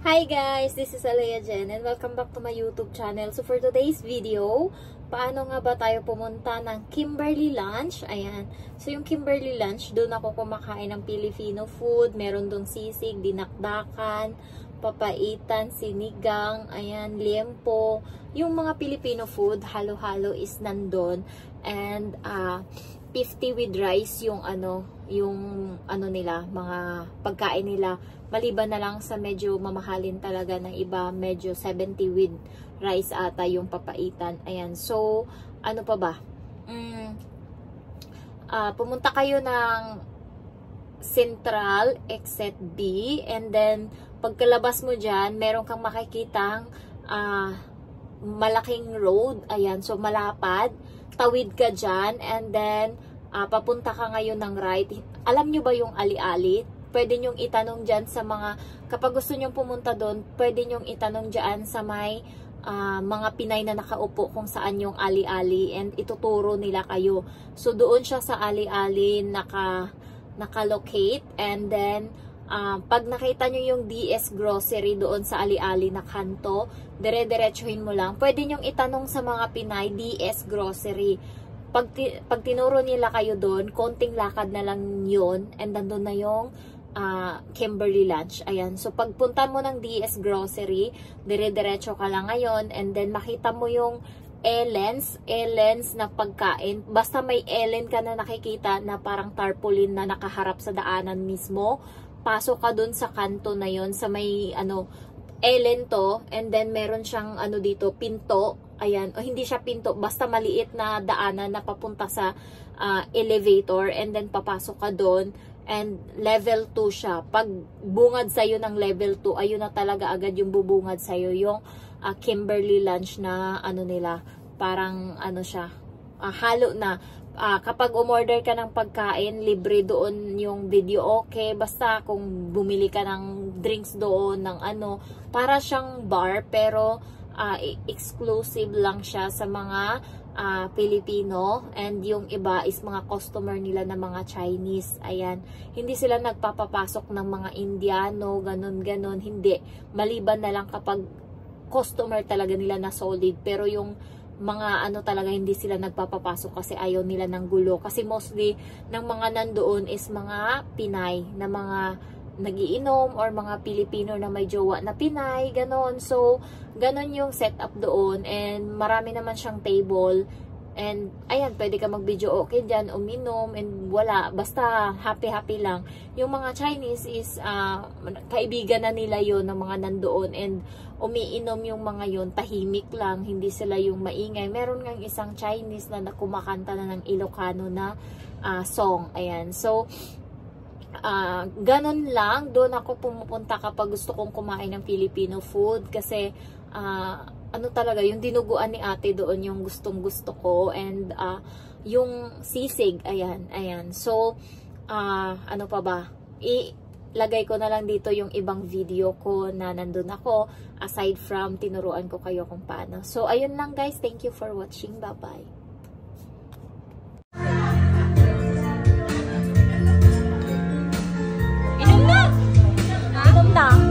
Hi guys, this is Alea Jen and welcome back to my YouTube channel. So for today's video, paano nga ba tayo pumunta ng Kimberly Lunch? Ayan. So yung Kimberly Lunch, doon ako kumakain ng Filipino food. Meron doon sisig, dinakdakan, papaitan, sinigang, ayan, liempo. Yung mga Filipino food, halo-halo is nandun. And 50 with rice yung nila, mga pagkain nila. Maliban na lang sa medyo mamahalin talaga ng iba, medyo 70 with rice ata yung papaitan. Ayan. So, ano pa ba? Pumunta kayo ng Central Exit B, and then pagkalabas mo dyan, meron kang makikitang malaking road. Ayan. So, malapad. Tawid ka dyan, and then papunta ka ngayon ng right. Alam nyo ba yung ali-ali? Pwede nyong itanong dyan sa mga, kapag gusto nyong pumunta doon, pwede nyong itanong dyan sa may mga Pinay na nakaupo kung saan yung ali-ali, and ituturo nila kayo. So, doon siya sa ali-ali nakalocate, and then, pag nakita nyo yung DS Grocery doon sa ali-ali na kanto, dire-diretsuhin mo lang. Pwede nyong itanong sa mga Pinay, DS Grocery. Pag tinuro nila kayo doon, konting lakad na lang yun, and nandun na yung Kimberly Lunch. Ayan. So, pagpunta mo ng DS Grocery, dire-diretso ka lang ngayon, and then makita mo yung Ellen's na pagkain. Basta may Ellen ka na nakikita na parang tarpaulin na nakaharap sa daanan mismo, pasok ka dun sa kanto na yon, sa may Ellen to, and then meron siyang dito, pinto. Ayan, o hindi siya pinto, basta maliit na daanan na papunta sa elevator, and then papasok ka doon, and level 2 siya. Pag bungad sa'yo ng level 2, ayun na talaga agad yung bubungad sa'yo, yung Kimberly Lunch na nila, parang siya, halo na. Kapag umorder ka ng pagkain, libre doon yung video, okay. Basta kung bumili ka ng drinks doon, ng para siyang bar, pero exclusive lang siya sa mga Pilipino, and yung iba is mga customer nila na mga Chinese. Ayan, hindi sila nagpapapasok ng mga Indiano, ganon, hindi. Maliban na lang kapag customer talaga nila na solid, pero yung mga talaga hindi sila nagpapapasok kasi ayaw nila ng gulo. Kasi mostly ng mga nandoon is mga Pinay na mga nagiinom, or mga Pilipino na may jowa na Pinay, ganon. So, ganon yung setup doon, and marami naman siyang table, and ayan, pwede ka mag-video okay dyan, uminom, and wala, basta happy lang. Yung mga Chinese is kaibigan na nila yon ng mga nandoon, and umiinom yung mga yon, tahimik lang, hindi sila yung maingay. Meron ngang isang Chinese na kumakanta na ng Ilocano na song. Ayan, so ganon lang. Doon ako pumupunta kapag gusto kong kumain ng Filipino food, kasi talaga yung dinuguan ni ate doon yung gustong gusto ko, and yung sisig, ayan. So ano pa ba, ilagay ko na lang dito yung ibang video ko na nandun ako, aside from tinuruan ko kayo kung paano. So ayun lang guys, thank you for watching, bye bye. Inom na!